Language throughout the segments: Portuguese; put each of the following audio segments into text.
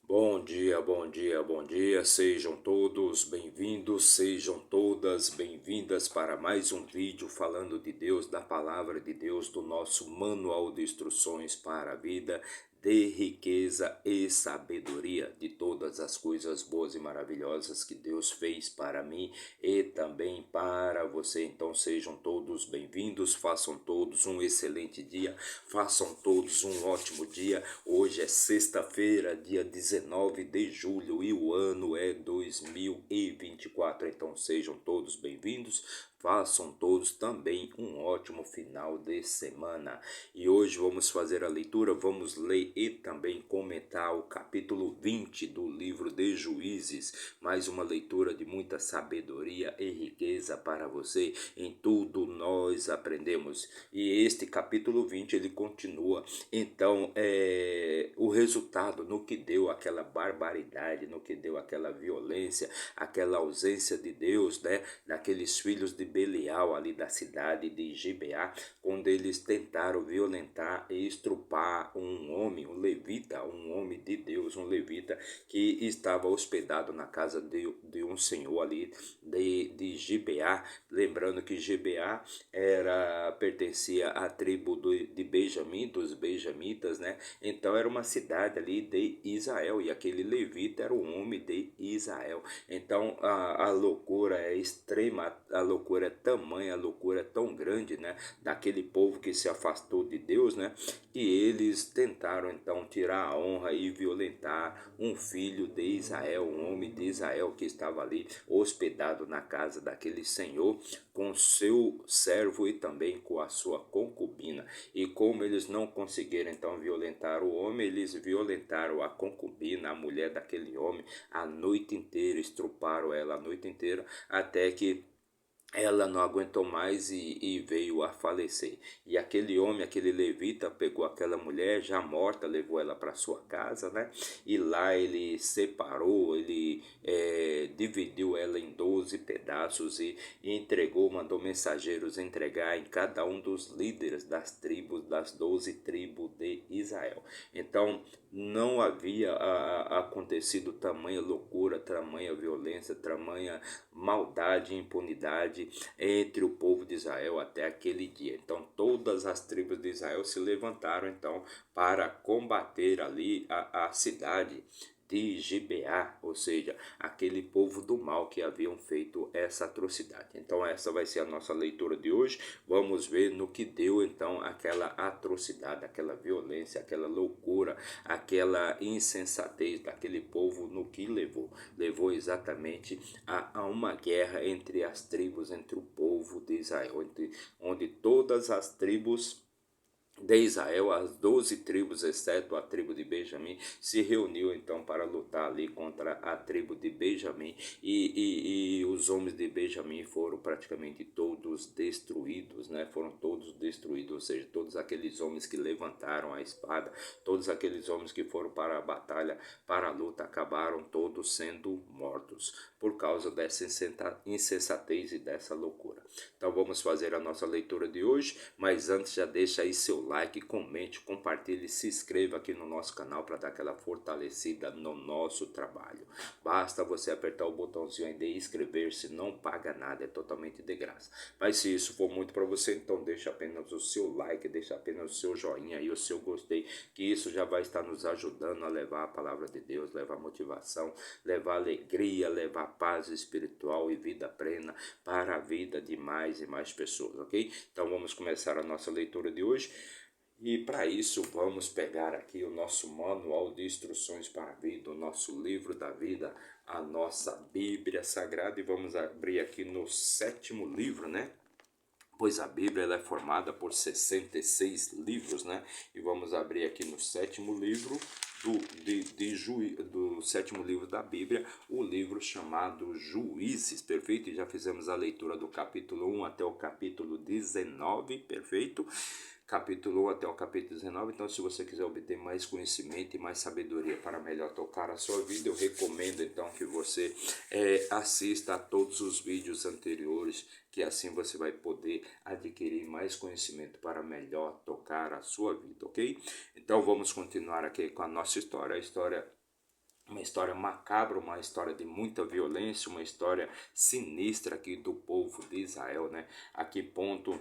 Bom dia, bom dia, bom dia. Sejam todos bem-vindos, sejam todas bem-vindas para mais um vídeo falando de Deus, da palavra de Deus, do nosso manual de instruções para a vida, de riqueza e sabedoria, de todas as coisas boas e maravilhosas que Deus fez para mim e também para você. Então sejam todos bem-vindos, façam todos um excelente dia, façam todos um ótimo dia. Hoje é sexta-feira, dia 19 de julho e o ano é 2024. Então sejam todos bem-vindos. Façam todos também um ótimo final de semana. E hoje vamos fazer a leitura, vamos ler e também comentar o capítulo 20 do livro de Juízes. Mais uma leitura de muita sabedoria e riqueza para você. Em tudo nós aprendemos. E este capítulo 20 ele continua. Então, o resultado no que deu aquela barbaridade, no que deu aquela violência, aquela ausência de Deus, né? Daqueles filhos de Belial ali da cidade de Gibeá, quando eles tentaram violentar e estrupar um homem, um levita, um homem de Deus, um levita que estava hospedado na casa de um senhor ali de Gibeá. Lembrando que Gibeá pertencia à tribo de Benjamim, dos benjamitas, né? Então era uma cidade ali de Israel e aquele levita era um homem de Israel. Então a loucura é extrema, a loucura é tamanha, a loucura é tão grande, né? Daquele povo que se afastou de Deus, né? Que eles tentaram então tirar a honra e violentar um filho de Israel, um homem de Israel que estava ali hospedado na casa daquele senhor com seu servo e também com a sua concubina. E como eles não conseguiram então violentar o homem, eles violentaram a concubina, a mulher daquele homem, a noite inteira, estruparam ela a noite inteira, até que ela não aguentou mais e veio a falecer. E aquele homem, aquele levita, pegou aquela mulher já morta, levou ela para sua casa, né? E lá ele separou, ele dividiu ela em 12 pedaços e entregou, mandou mensageiros entregar em cada um dos líderes das tribos, das 12 tribos de Israel. Então não havia acontecido tamanha loucura, tamanha violência, tamanha maldade e impunidade entre o povo de Israel até aquele dia. Então todas as tribos de Israel se levantaram então para combater ali a cidade de Gibeá, ou seja, aquele povo do mal que haviam feito essa atrocidade. Então essa vai ser a nossa leitura de hoje. Vamos ver no que deu então aquela atrocidade, aquela violência, aquela loucura, aquela insensatez daquele povo, no que levou. Levou exatamente a uma guerra entre as tribos, entre o povo de Israel, onde todas as tribos de Israel, as 12 tribos, exceto a tribo de Benjamim, se reuniu então para lutar ali contra a tribo de Benjamim e os homens de Benjamim foram praticamente todos destruídos, né? Foram todos destruídos, ou seja, todos aqueles homens que levantaram a espada, todos aqueles homens que foram para a batalha, para a luta, acabaram todos sendo mortos por causa dessa insensatez e dessa loucura. Então vamos fazer a nossa leitura de hoje, mas antes já deixa aí seu like, comente, compartilhe, se inscreva aqui no nosso canal para dar aquela fortalecida no nosso trabalho. Basta você apertar o botãozinho aí de inscrever-se, não paga nada, é totalmente de graça. Mas se isso for muito para você, então deixa apenas o seu like, deixa apenas o seu joinha e o seu gostei, que isso já vai estar nos ajudando a levar a palavra de Deus, levar motivação, levar alegria, levar paz espiritual e vida plena para a vida de mais e mais pessoas, ok? Então vamos começar a nossa leitura de hoje. E para isso vamos pegar aqui o nosso manual de instruções para a vida, o nosso livro da vida, a nossa Bíblia Sagrada, e vamos abrir aqui no 7º livro, né? Pois a Bíblia ela é formada por 66 livros, né? E vamos abrir aqui no 7º livro do 7º livro da Bíblia, o livro chamado Juízes, perfeito? E já fizemos a leitura do capítulo 1 até o capítulo 19, perfeito? Capítulo 1 até o capítulo 19. Então, se você quiser obter mais conhecimento e mais sabedoria para melhor tocar a sua vida, eu recomendo então que você assista a todos os vídeos anteriores, que assim você vai poder adquirir mais conhecimento para melhor tocar a sua vida, ok? Então vamos continuar aqui com a nossa história, a história uma história macabra, uma história de muita violência, uma história sinistra aqui do povo de Israel, né? A que ponto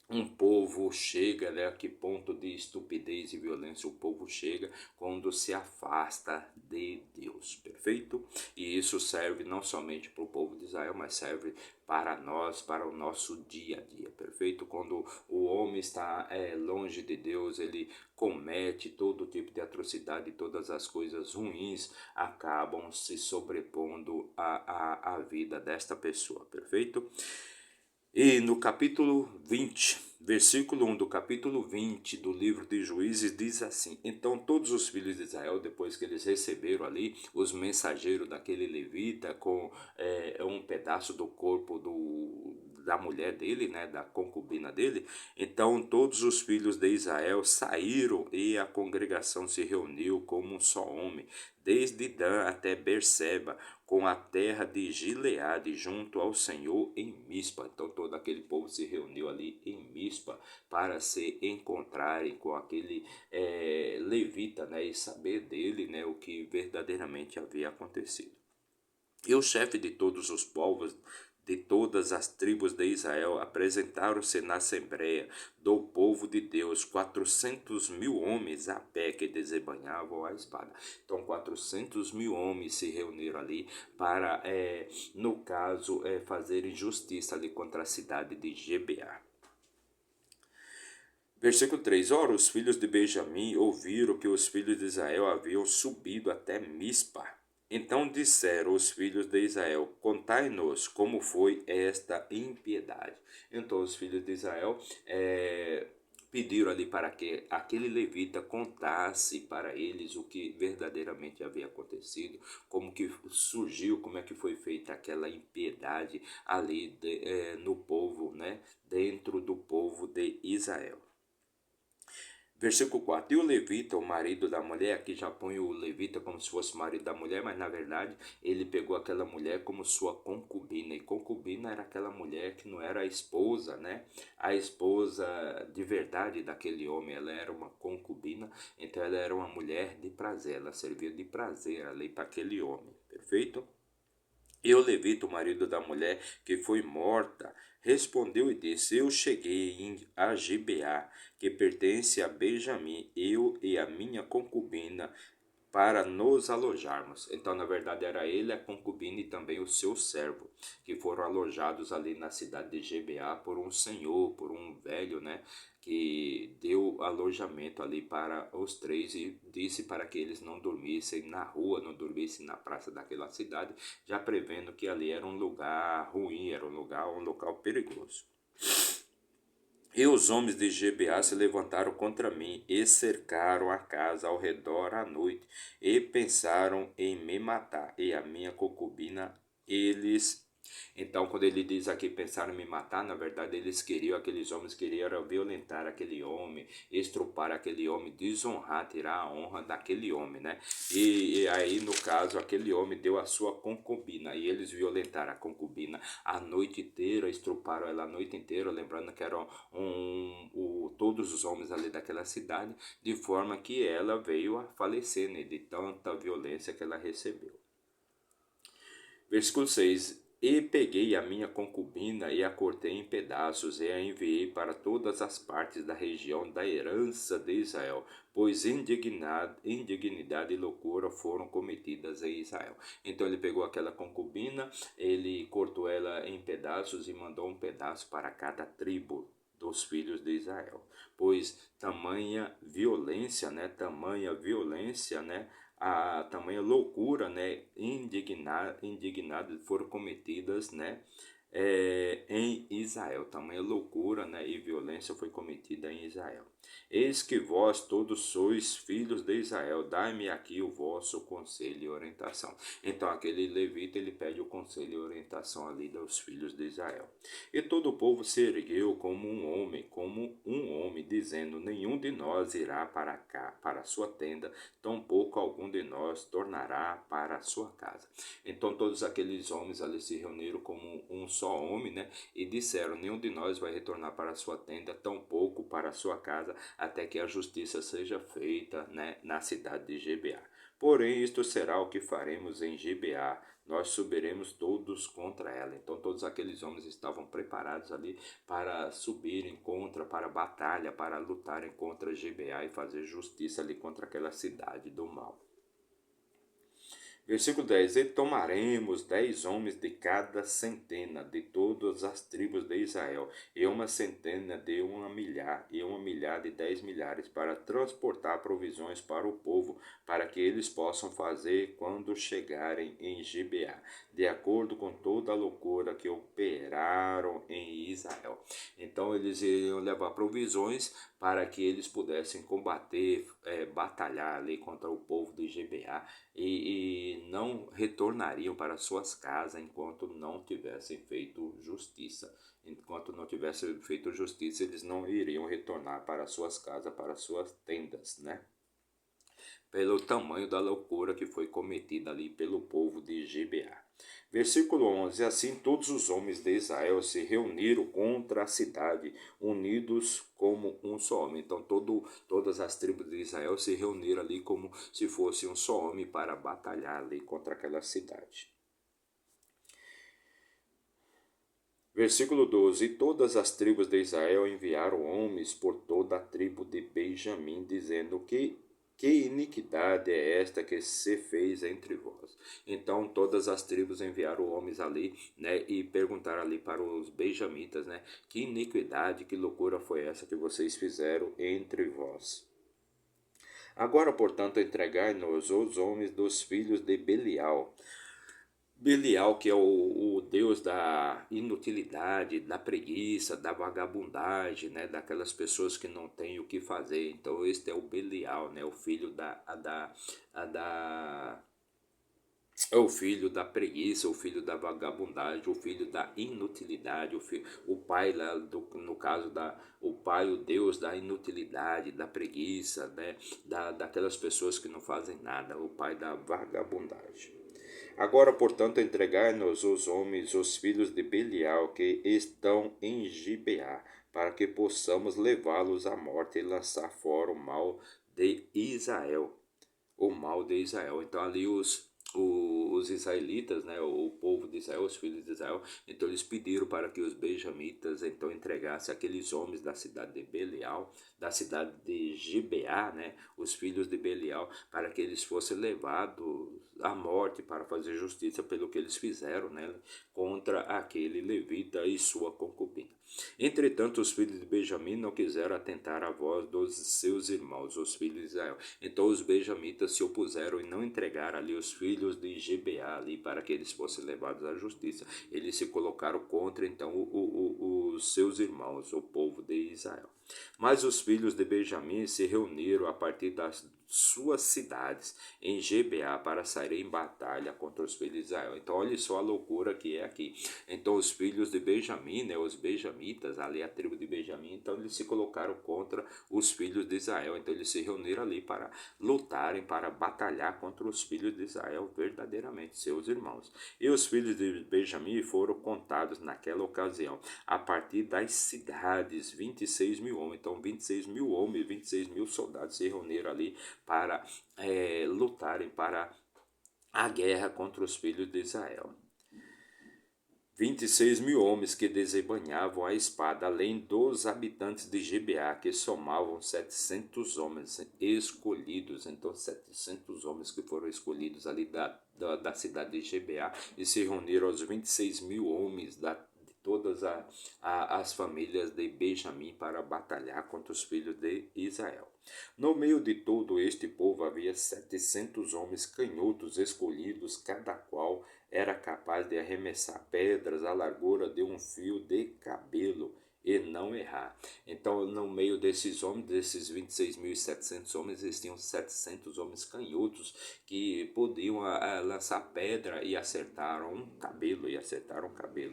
um povo chega, né? A que ponto de estupidez e violência o povo chega quando se afasta de Deus, perfeito? E isso serve não somente para o povo de Israel, mas serve para nós, para o nosso dia a dia, perfeito? Quando o homem está longe de Deus, ele comete todo tipo de atrocidade, todas as coisas ruins acabam se sobrepondo à vida desta pessoa, perfeito? E no capítulo 20, versículo 1 do capítulo 20 do livro de Juízes diz assim: Então todos os filhos de Israel, depois que eles receberam ali os mensageiros daquele levita com um pedaço do corpo da mulher dele, né, da concubina dele, então todos os filhos de Israel saíram e a congregação se reuniu como um só homem, desde Dan até Berseba, com a terra de Gileade, junto ao Senhor em Mispa. Então todo aquele povo se reuniu ali em Mispa para se encontrarem com aquele levita, né, e saber dele, né, o que verdadeiramente havia acontecido. E o chefe de todos os povos, de todas as tribos de Israel, apresentaram-se na Assembleia do povo de Deus, 400.000 homens a pé que desembanhavam a espada. Então 400.000 homens se reuniram ali para, no caso, fazerem justiça ali contra a cidade de Gebeá. Versículo 3: Ora, os filhos de Benjamim ouviram que os filhos de Israel haviam subido até Mispa. Então disseram os filhos de Israel: Contai-nos como foi esta impiedade. Então os filhos de Israel pediram ali para que aquele levita contasse para eles o que verdadeiramente havia acontecido, como que surgiu, como é que foi feita aquela impiedade ali no povo, né, dentro do povo de Israel. Versículo 4: E o levita, o marido da mulher, aqui já põe o levita como se fosse o marido da mulher, mas na verdade ele pegou aquela mulher como sua concubina. E concubina era aquela mulher que não era a esposa, né? A esposa de verdade daquele homem, ela era uma concubina, então ela era uma mulher de prazer, ela servia de prazer ali para aquele homem, perfeito? E o levita, o marido da mulher que foi morta, respondeu e disse: Eu cheguei a Gibeá, que pertence a Benjamim, eu e a minha concubina, para nos alojarmos. Então, na verdade, era ele, a concubina e também o seu servo, que foram alojados ali na cidade de Gibeá por um senhor, por um velho, né, que deu alojamento ali para os três e disse para que eles não dormissem na rua, não dormissem na praça daquela cidade, já prevendo que ali era um lugar ruim, era um local perigoso. E os homens de Gibeá se levantaram contra mim e cercaram a casa ao redor à noite e pensaram em me matar e a minha concubina eles. Então, quando ele diz aqui pensaram em me matar, na verdade eles queriam, aqueles homens queriam violentar aquele homem, estrupar aquele homem, desonrar, tirar a honra daquele homem, né? E aí, no caso, aquele homem deu a sua concubina e eles violentaram a concubina a noite inteira, estruparam ela a noite inteira, lembrando que eram todos os homens ali daquela cidade, de forma que ela veio a falecer, né, de tanta violência que ela recebeu. Versículo 6: E peguei a minha concubina e a cortei em pedaços e a enviei para todas as partes da região da herança de Israel, pois indignidade e loucura foram cometidas em Israel. Então ele pegou aquela concubina, ele cortou ela em pedaços e mandou um pedaço para cada tribo dos filhos de Israel, pois tamanha violência, né, a tamanha loucura, né, indignado foram cometidas, né, em Israel. Tamanha loucura, né, e violência foi cometida em Israel. Eis que vós todos sois filhos de Israel, dai-me aqui o vosso conselho e orientação. Então aquele levita, ele pede o conselho e orientação ali dos filhos de Israel. E todo o povo se ergueu como um homem, dizendo: nenhum de nós irá para cá, para a sua tenda, tampouco algum de nós tornará para a sua casa. Então todos aqueles homens ali se reuniram como um só homem, né? E disseram: nenhum de nós vai retornar para a sua tenda, tampouco para a sua casa, até que a justiça seja feita, né, na cidade de Gibeá. Porém, isto será o que faremos em Gibeá: nós subiremos todos contra ela. Então todos aqueles homens estavam preparados ali para subirem contra, para a batalha, para lutarem contra Gibeá e fazer justiça ali contra aquela cidade do mal. Versículo 10: E tomaremos 10 homens de cada centena de todas as tribos de Israel, e uma centena de 1 milhar, e 1 milhar de 10 milhares, para transportar provisões para o povo, para que eles possam fazer quando chegarem em Gibeá, de acordo com toda a loucura que operaram em Israel. Então eles iriam levar provisões para que eles pudessem combater, batalhar ali contra o povo de Gibeá, e não retornariam para suas casas enquanto não tivessem feito justiça. Enquanto não tivessem feito justiça, eles não iriam retornar para suas casas, para suas tendas, né? Pelo tamanho da loucura que foi cometida ali pelo povo de Gibeá. Versículo 11: Assim todos os homens de Israel se reuniram contra a cidade, unidos como um só homem. Então todas as tribos de Israel se reuniram ali como se fosse um só homem para batalhar ali contra aquela cidade. Versículo 12: E todas as tribos de Israel enviaram homens por toda a tribo de Benjamim, dizendo: que iniquidade é esta que se fez entre vós? Então todas as tribos enviaram homens ali, né, e perguntaram ali para os benjamitas, né, que iniquidade, que loucura foi essa que vocês fizeram entre vós? Agora, portanto, entregai-nos os homens dos filhos de Belial. Belial, que é o deus da inutilidade, da preguiça, da vagabundagem, né? Daquelas pessoas que não têm o que fazer. Então, este é o Belial, né? O filho é o filho da preguiça, o filho da vagabundagem, o filho da inutilidade, o pai lá no caso o pai, o Deus da inutilidade, da preguiça, né? Daquelas pessoas que não fazem nada, o pai da vagabundagem. Agora, portanto, entregai-nos os homens, os filhos de Belial, que estão em Gibeá, para que possamos levá-los à morte e lançar fora o mal de Israel. O mal de Israel. Então ali os israelitas, né, o povo de Israel, os filhos de Israel, então eles pediram para que os benjamitas então entregassem aqueles homens da cidade de Belial, da cidade de Gibeá, né, os filhos de Belial, para que eles fossem levados à morte para fazer justiça pelo que eles fizeram, né, contra aquele levita e sua concubina. Entretanto, os filhos de Benjamim não quiseram atentar à voz dos seus irmãos, os filhos de Israel. Então os benjamitas se opuseram e não entregaram ali os filhos de Gibeá ali para que eles fossem levados à justiça. Eles se colocaram contra então os seus irmãos, o povo de Israel. Mas os filhos de Benjamim se reuniram a partir das suas cidades em Gibeá para sair em batalha contra os filhos de Israel. Então olha só a loucura que é aqui. Então os filhos de Benjamim, né, os benjamitas, ali a tribo de Benjamim, então eles se colocaram contra os filhos de Israel. Então eles se reuniram ali para lutarem, para batalhar contra os filhos de Israel, verdadeiramente seus irmãos. E os filhos de Benjamim foram contados naquela ocasião a partir das cidades, 26 mil homens. Então 26 mil homens, 26 mil soldados se reuniram ali para lutarem para a guerra contra os filhos de Israel. 26 mil homens que desembanhavam a espada, além dos habitantes de Gibeá, que somavam 700 homens escolhidos. Então 700 homens que foram escolhidos ali da cidade de Gibeá, e se reuniram aos 26 mil homens de todas as famílias de Benjamim para batalhar contra os filhos de Israel. No meio de todo este povo havia 700 homens canhotos escolhidos, cada qual era capaz de arremessar pedras à largura de um fio de cabelo e não errar. Então, no meio desses homens, desses 26.700 homens, existiam 700 homens canhotos que podiam lançar pedra e acertaram um cabelo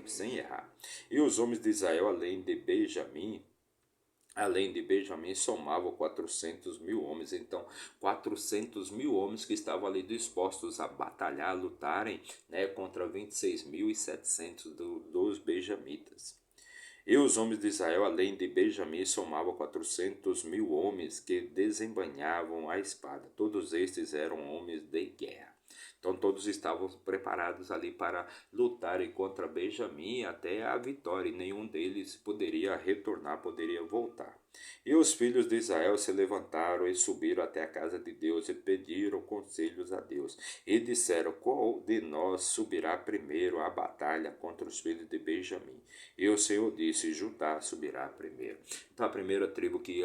sem errar. E os homens de Israel, além de Benjamim, além de Benjamim, somavam 400 mil homens. Então, 400 mil homens que estavam ali dispostos a batalhar, lutarem, né, contra 26.700 dos benjamitas. E os homens de Israel, além de Benjamim, somavam 400 mil homens que desembainhavam a espada. Todos estes eram homens de guerra. Então todos estavam preparados ali para lutarem contra Benjamim até a vitória, e nenhum deles poderia retornar, poderia voltar. E os filhos de Israel se levantaram e subiram até a casa de Deus e pediram conselhos a Deus. E disseram: qual de nós subirá primeiro à batalha contra os filhos de Benjamim? E o Senhor disse: Judá subirá primeiro. Então a primeira tribo que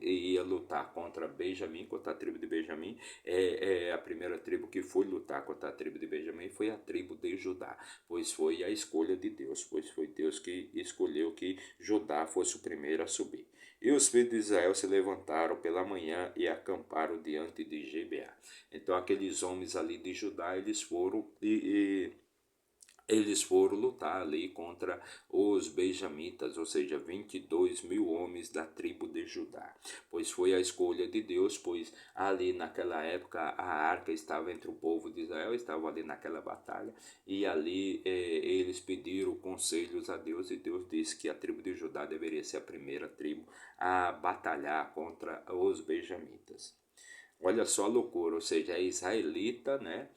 ia lutar contra Benjamim, contra a tribo de Benjamim, a primeira tribo que foi lutar contra a tribo de Benjamim foi a tribo de Judá, pois foi a escolha de Deus, pois foi Deus que escolheu que Judá fosse o primeiro a subir. E os filhos de Israel se levantaram pela manhã e acamparam diante de Gibeá. Então aqueles homens ali de Judá, eles foram lutar ali contra os benjamitas, ou seja, 22 mil homens da tribo de Judá. Pois foi a escolha de Deus, pois ali naquela época a arca estava entre o povo de Israel, estava ali naquela batalha, e ali eles pediram conselhos a Deus, e Deus disse que a tribo de Judá deveria ser a primeira tribo a batalhar contra os benjamitas. Olha só a loucura, ou seja, é israelita, né?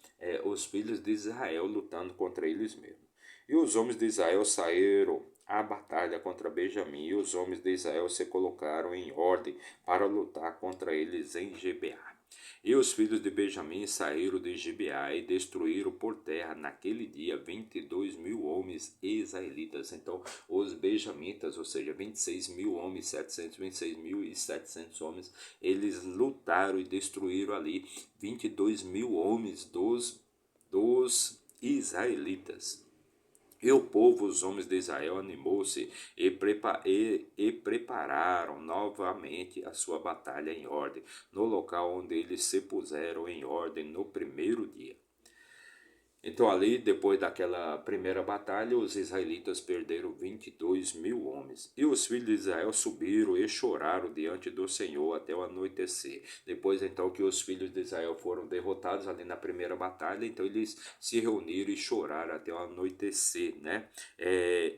Os filhos de Israel lutando contra eles mesmos. E os homens de Israel saíram à batalha contra Benjamim, e os homens de Israel se colocaram em ordem para lutar contra eles em Gibeá. E os filhos de Benjamim saíram de Gibeá e destruíram por terra naquele dia 22 mil homens israelitas. Então, os benjamitas, ou seja, 26 mil homens, 26.700 homens, eles lutaram e destruíram ali 22 mil homens dos israelitas. E o povo, os homens de Israel, animou-se e prepararam novamente a sua batalha em ordem, no local onde eles se puseram em ordem no primeiro dia. Então ali, depois daquela primeira batalha, os israelitas perderam 22 mil homens. E os filhos de Israel subiram e choraram diante do Senhor até o anoitecer. Depois então que os filhos de Israel foram derrotados ali na primeira batalha, então eles se reuniram e choraram até o anoitecer, né?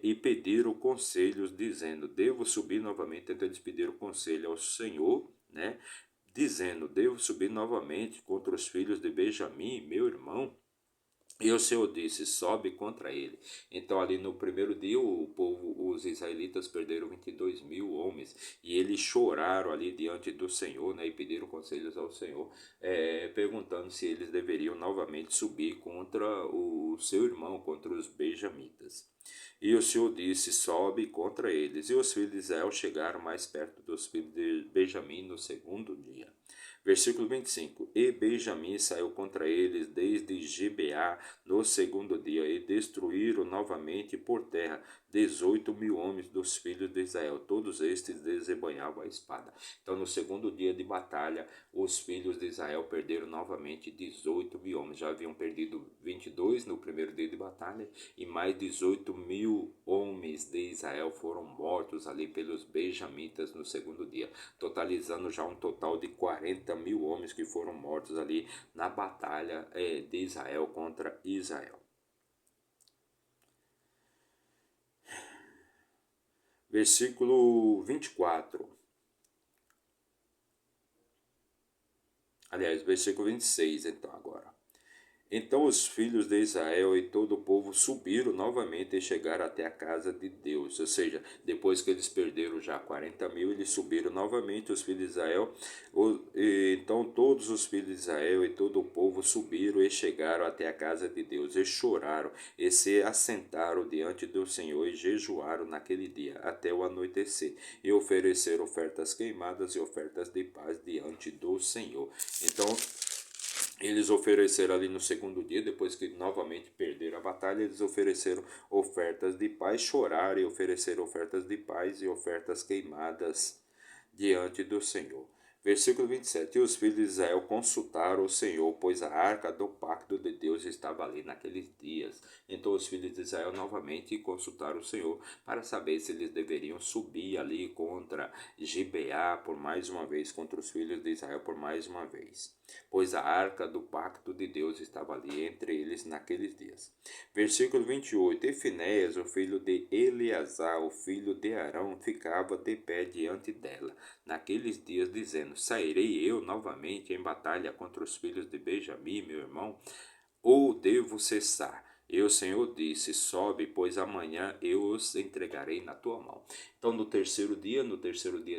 E pediram conselhos, dizendo: devo subir novamente? Então eles pediram conselho ao Senhor, né? Dizendo: devo subir novamente contra os filhos de Benjamim, meu irmão? E o Senhor disse: sobe contra ele. Então, ali no primeiro dia, o povo, os israelitas perderam 22 mil homens, e eles choraram ali diante do Senhor, né, e pediram conselhos ao Senhor, perguntando se eles deveriam novamente subir contra o seu irmão, contra os benjamitas. E o Senhor disse: sobe contra eles. E os filhos de Israel chegaram mais perto dos filhos de Benjamim no segundo dia. Versículo 25: E Benjamim saiu contra eles desde Gibeá no segundo dia, e destruíram novamente por terra 18 mil homens dos filhos de Israel. Todos estes desembanhavam a espada. Então, no segundo dia de batalha, os filhos de Israel perderam novamente 18 mil homens. Já haviam perdido 22 no primeiro dia de batalha, e mais 18 mil homens de Israel foram mortos ali pelos benjamitas no segundo dia, totalizando já um total de 40 mil homens que foram mortos ali na batalha de Israel contra Israel. Versículo 24. Aliás, versículo 26, então, agora. Então os filhos de Israel e todo o povo subiram novamente e chegaram até a casa de Deus. Ou seja, depois que eles perderam já 40 mil, eles subiram novamente, os filhos de Israel. Então todos os filhos de Israel e todo o povo subiram e chegaram até a casa de Deus, e choraram, e se assentaram diante do Senhor, e jejuaram naquele dia, até o anoitecer, e ofereceram ofertas queimadas e ofertas de paz diante do Senhor. Então, eles ofereceram ali no segundo dia, depois que novamente perderam a batalha, eles ofereceram ofertas de paz, choraram e ofereceram ofertas de paz e ofertas queimadas diante do Senhor. Versículo 27. E os filhos de Israel consultaram o Senhor, pois a arca do pacto de Deus estava ali naqueles dias. Então os filhos de Israel novamente consultaram o Senhor para saber se eles deveriam subir ali contra Gibeá por mais uma vez, contra os filhos de Israel por mais uma vez. Pois a arca do pacto de Deus estava ali entre eles naqueles dias. Versículo 28. E Finéias, o filho de Eleazar, o filho de Arão, ficava de pé diante dela naqueles dias, dizendo: Sairei eu novamente em batalha contra os filhos de Benjamim, meu irmão, ou devo cessar? E o Senhor disse: Sobe, pois amanhã eu os entregarei na tua mão. Então, no terceiro dia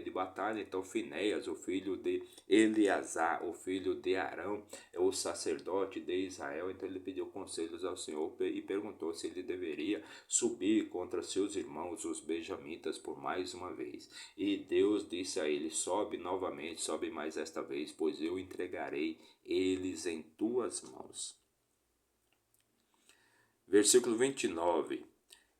de batalha, então Finéias, o filho de Eleazar, o filho de Arão, é o sacerdote de Israel, então ele pediu conselhos ao Senhor e perguntou se ele deveria subir contra seus irmãos, os benjamitas, por mais uma vez. E Deus disse a ele: Sobe novamente, sobe mais esta vez, pois eu entregarei eles em tuas mãos. Versículo 29.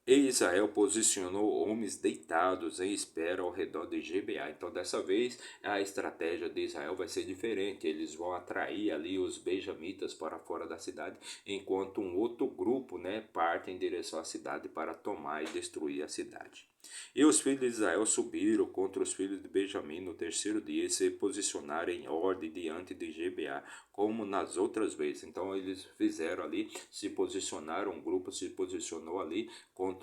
E Israel posicionou homens deitados em espera ao redor de Gibeá. Então, dessa vez, a estratégia de Israel vai ser diferente. Eles vão atrair ali os benjamitas para fora da cidade, enquanto um outro grupo, parte em direção à cidade para tomar e destruir a cidade. E os filhos de Israel subiram contra os filhos de Benjamim no terceiro dia e se posicionaram em ordem diante de Gibeá, como nas outras vezes. Então eles fizeram ali, se posicionaram, um grupo se posicionou ali contra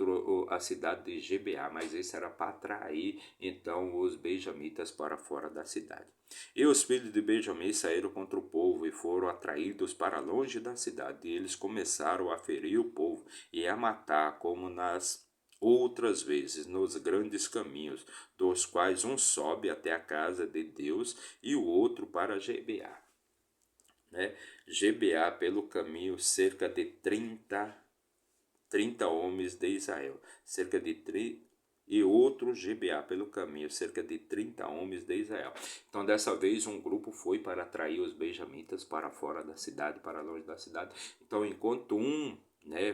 a cidade de Gibeá, mas isso era para atrair então os benjamitas para fora da cidade. E os filhos de Benjamim saíram contra o povo e foram atraídos para longe da cidade. E eles começaram a ferir o povo e a matar, como nas outras vezes, nos grandes caminhos, dos quais um sobe até a casa de Deus e o outro para Gibeá. Gibeá pelo caminho cerca de 30 homens de Israel, cerca de 30, e outro Gibeá pelo caminho, cerca de 30 homens de Israel. Então, dessa vez, um grupo foi para atrair os benjamitas para fora da cidade, para longe da cidade. Então, enquanto um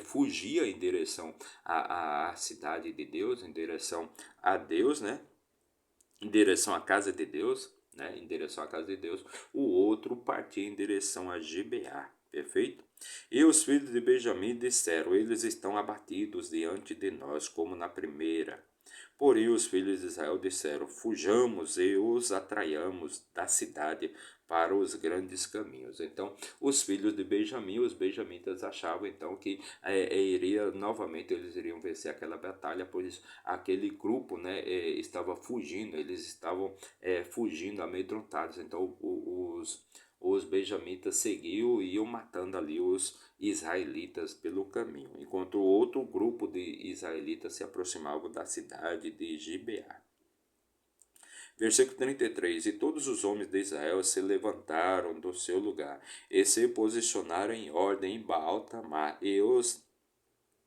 fugia em direção à cidade de Deus, em direção a Deus, em direção à casa de Deus, em direção à casa de Deus, o outro partia em direção a Gibeá. Perfeito? E os filhos de Benjamim disseram: Eles estão abatidos diante de nós, como na primeira. Porém, os filhos de Israel disseram: Fujamos e os atraiamos da cidade para os grandes caminhos. Então, os filhos de Benjamim, os benjamitas achavam então que novamente eles iriam vencer aquela batalha, pois aquele grupo estava fugindo, eles estavam fugindo amedrontados. Então, os benjamitas seguiam e iam matando ali os israelitas pelo caminho, enquanto outro grupo de israelitas se aproximava da cidade de Gibeá. Versículo 33. E todos os homens de Israel se levantaram do seu lugar e se posicionaram em ordem em Baal-Tamar, e os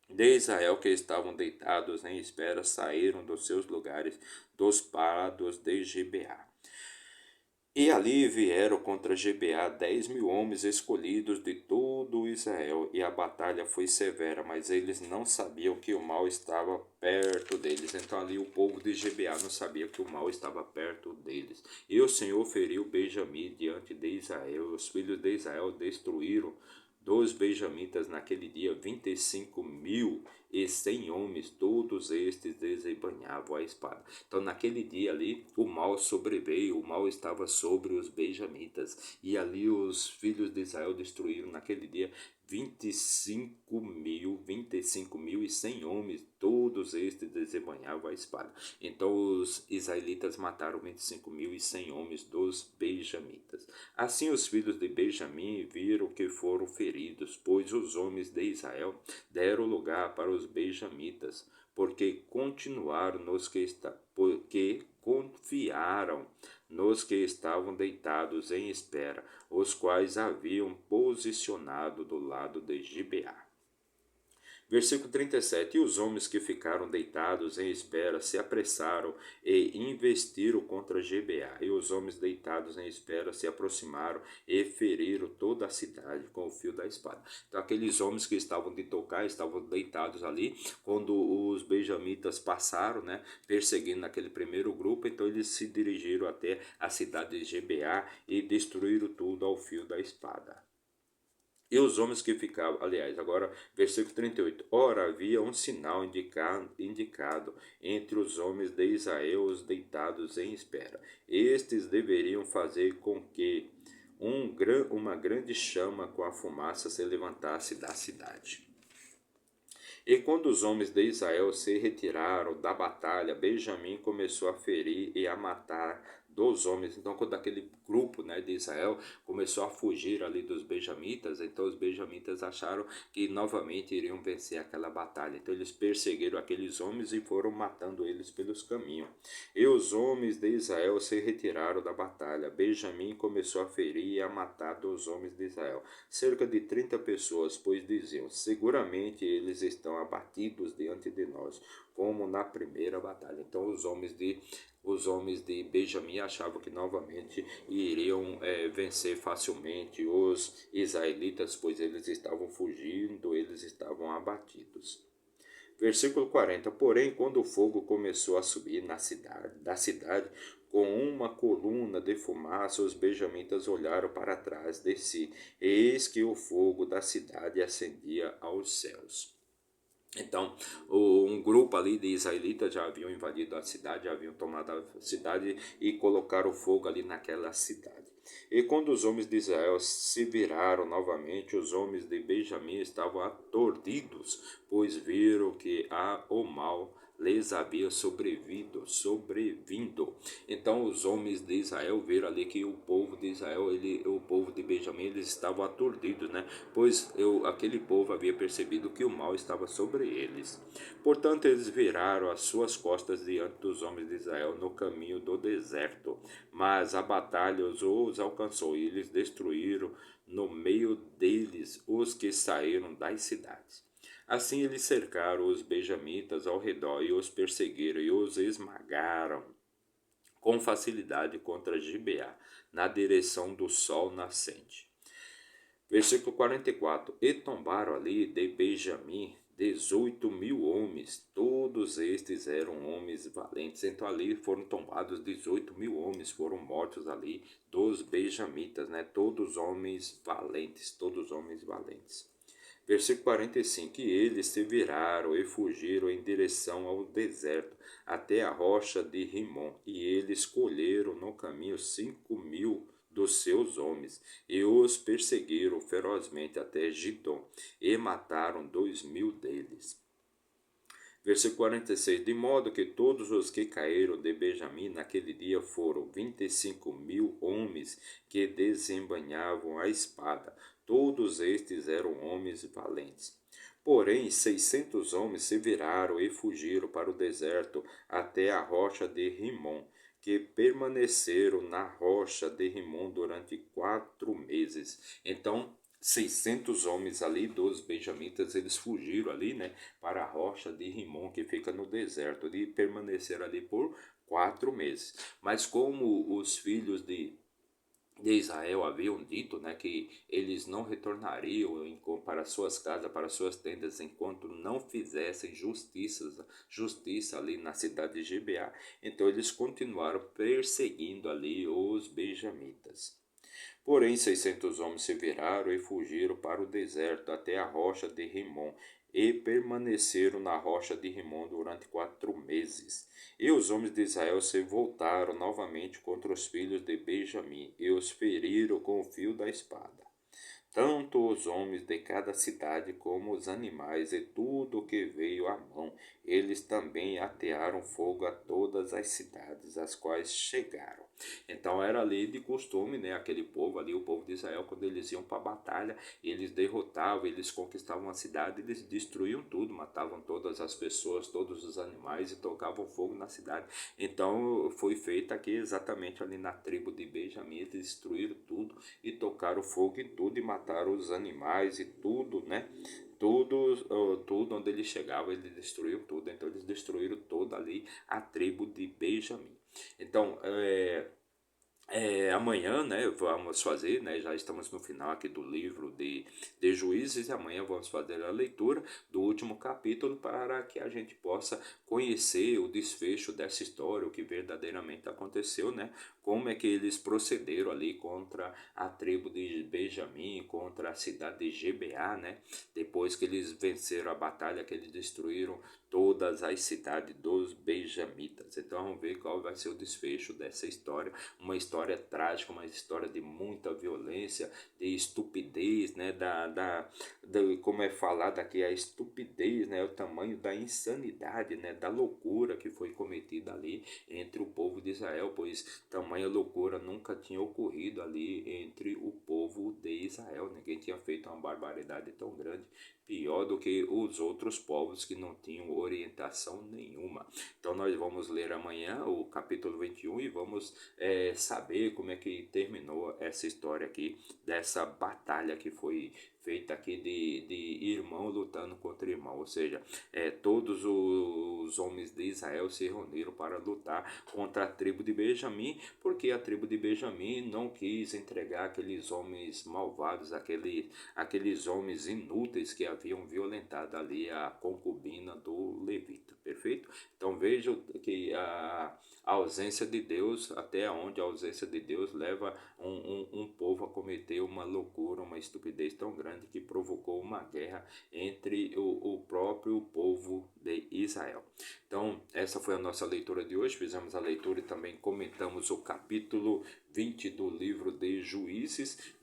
de Israel que estavam deitados em espera saíram dos seus lugares dos parados de Gibeá. E ali vieram contra Gibeá 10.000 homens escolhidos de todo Israel, e a batalha foi severa, mas eles não sabiam que o mal estava perto deles. Então ali o povo de Gibeá não sabia que o mal estava perto deles. E o Senhor feriu Benjamim diante de Israel. Os filhos de Israel destruíram dos benjamitas naquele dia 25.100 homens, todos estes desembanhavam a espada. Então naquele dia ali o mal sobreveio, o mal estava sobre os benjamitas, e ali os filhos de Israel destruíram naquele dia 25.100 homens, todos estes desembanhavam a espada. Então os israelitas mataram 25.100 homens dos benjamitas. Assim os filhos de Benjamim viram que foram feridos, pois os homens de Israel deram lugar para os benjamitas, porque confiaram nos que estavam deitados em espera, os quais haviam posicionado do lado de Gibeá. Versículo 37. E os homens que ficaram deitados em espera se apressaram e investiram contra Gibeá. E os homens deitados em espera se aproximaram e feriram toda a cidade com o fio da espada. Então aqueles homens que estavam de tocar, estavam deitados ali, quando os benjamitas passaram, né, perseguindo aquele primeiro grupo, então eles se dirigiram até a cidade de Gibeá e destruíram tudo ao fio da espada. E os homens que ficavam, aliás, agora versículo 38. Ora, havia um sinal indicado entre os homens de Israel, os deitados em espera. Estes deveriam fazer com que uma grande chama com a fumaça se levantasse da cidade. E quando os homens de Israel se retiraram da batalha, Benjamim começou a ferir e a matar dos homens. Então, quando aquele grupo, né, de Israel começou a fugir ali dos benjamitas, então os benjamitas acharam que novamente iriam vencer aquela batalha. Então eles perseguiram aqueles homens e foram matando eles pelos caminhos. E os homens de Israel se retiraram da batalha. Benjamim começou a ferir e a matar dos homens de Israel cerca de 30 pessoas, pois diziam: seguramente eles estão abatidos diante de nós, como na primeira batalha. Então os homens de Benjamim achavam que novamente iriam vencer facilmente os israelitas, pois eles estavam fugindo, eles estavam abatidos. Versículo 40. Porém, quando o fogo começou a subir da cidade, com uma coluna de fumaça, os benjamitas olharam para trás de si. Eis que o fogo da cidade ascendia aos céus. Então, um grupo ali de israelitas já haviam invadido a cidade, já haviam tomado a cidade e colocaram fogo ali naquela cidade. E quando os homens de Israel se viraram novamente, os homens de Benjamim estavam aturdidos, pois viram que o mal lhes havia sobrevindo. Então os homens de Israel viram ali que o povo de Israel, o povo de Benjamim, eles estavam aturdidos, né? Pois aquele povo havia percebido que o mal estava sobre eles. Portanto, eles viraram as suas costas diante dos homens de Israel no caminho do deserto. Mas a batalha os alcançou e eles destruíram no meio deles os que saíram das cidades. Assim eles cercaram os benjamitas ao redor e os perseguiram e os esmagaram com facilidade contra Gibeá, na direção do sol nascente. Versículo 44. E tombaram ali de Benjamim 18.000 homens, todos estes eram homens valentes. Então ali foram tombados 18.000 homens, foram mortos ali dos benjamitas, né? Todos homens valentes, todos homens valentes. Versículo 45. E eles se viraram e fugiram em direção ao deserto, até a rocha de Rimon. E eles colheram no caminho 5.000 dos seus homens, e os perseguiram ferozmente até Gidom, e mataram 2.000 deles. Versículo 46. De modo que todos os que caíram de Benjamim naquele dia foram 25.000 homens que desembanhavam a espada. Todos estes eram homens valentes. Porém, 600 homens se viraram e fugiram para o deserto até a rocha de Rimon, que permaneceram na rocha de Rimon durante 4 meses. Então, 600 homens ali dos benjamitas, eles fugiram ali, né, para a rocha de Rimon, que fica no deserto, e permaneceram ali por 4 meses. Mas como os filhos de Israel haviam dito, né, que eles não retornariam para suas casas, para suas tendas, enquanto não fizessem justiça ali na cidade de Gibeá. Então eles continuaram perseguindo ali os benjamitas. Porém, 600 homens se viraram e fugiram para o deserto até a rocha de Rimon, e permaneceram na rocha de Rimon durante 4 meses. E os homens de Israel se voltaram novamente contra os filhos de Benjamim, e os feriram com o fio da espada. Tanto os homens de cada cidade como os animais e tudo o que veio à mão, eles também atearam fogo a todas as cidades às quais chegaram. Então era lei de costume, né? Aquele povo ali, o povo de Israel, quando eles iam para a batalha, eles derrotavam, eles conquistavam a cidade, eles destruíam tudo, matavam todas as pessoas, todos os animais e tocavam fogo na cidade. Então foi feito aqui exatamente ali na tribo de Benjamim, eles destruíram tudo e tocaram fogo em tudo e mataram matar os animais e tudo, né? Tudo onde ele chegava, ele destruiu tudo. Então eles destruíram toda ali a tribo de Benjamim. Então, amanhã, né, vamos fazer, né, já estamos no final aqui do livro de Juízes, e amanhã vamos fazer a leitura do último capítulo para que a gente possa conhecer o desfecho dessa história, o que verdadeiramente aconteceu, né, como é que eles procederam ali contra a tribo de Benjamim, contra a cidade de Gibeá, né, depois que eles venceram a batalha, que eles destruíram todas as cidades dos benjamitas. Então vamos ver qual vai ser o desfecho dessa história, uma história trágica, uma história de muita violência, de estupidez, né, como é falado aqui, a estupidez, né, o tamanho da insanidade, né, da loucura que foi cometida ali entre o povo de Israel, pois tamanha loucura nunca tinha ocorrido ali entre o povo de Israel. Ninguém tinha feito uma barbaridade tão grande, pior do que os outros povos que não tinham orientação nenhuma. Então nós vamos ler amanhã o capítulo 21 e vamos saber como é que terminou essa história aqui, dessa batalha que foi feita aqui de irmão lutando contra irmão, ou seja, todos os homens de Israel se reuniram para lutar contra a tribo de Benjamim, porque a tribo de Benjamim não quis entregar aqueles homens malvados, aqueles homens inúteis que haviam violentado ali a concubina do levita, perfeito? Então vejam que a ausência de Deus, até onde a ausência de Deus leva um povo a cometer uma loucura, uma estupidez tão grande que provocou uma guerra entre o próprio povo de Israel. Então, essa foi a nossa leitura de hoje. Fizemos a leitura e também comentamos o capítulo 20 do livro de Juízes.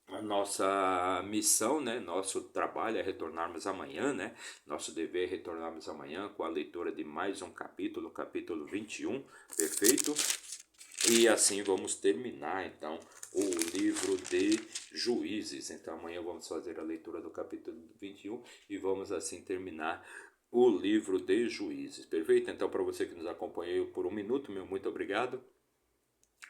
A nossa missão, né, nosso trabalho é retornarmos amanhã, né, nosso dever é retornarmos amanhã com a leitura de mais um capítulo, capítulo 21, perfeito? E assim vamos terminar então o livro de Juízes. Então amanhã vamos fazer a leitura do capítulo 21 e vamos assim terminar o livro de Juízes, perfeito? Então para você que nos acompanhou por um minuto, meu muito obrigado.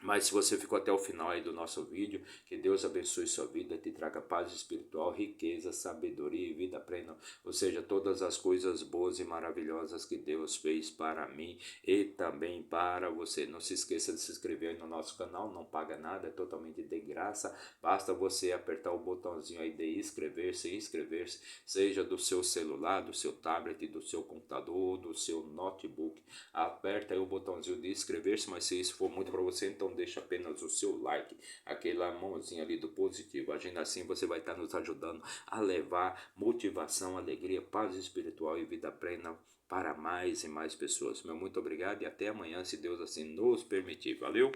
Mas se você ficou até o final aí do nosso vídeo, que Deus abençoe sua vida, te traga paz espiritual, riqueza, sabedoria e vida plena, ou seja, todas as coisas boas e maravilhosas que Deus fez para mim e também para você. Não se esqueça de se inscrever no nosso canal, não paga nada, é totalmente de graça, basta você apertar o botãozinho aí de inscrever-se, seja do seu celular, do seu tablet, do seu computador, do seu notebook, aperta aí o botãozinho de inscrever-se, mas se isso for muito para você, então deixa apenas o seu like, aquela mãozinha ali do positivo. Agindo assim, você vai estar nos ajudando a levar motivação, alegria, paz espiritual e vida plena para mais e mais pessoas. Meu muito obrigado e até amanhã, se Deus assim nos permitir. Valeu!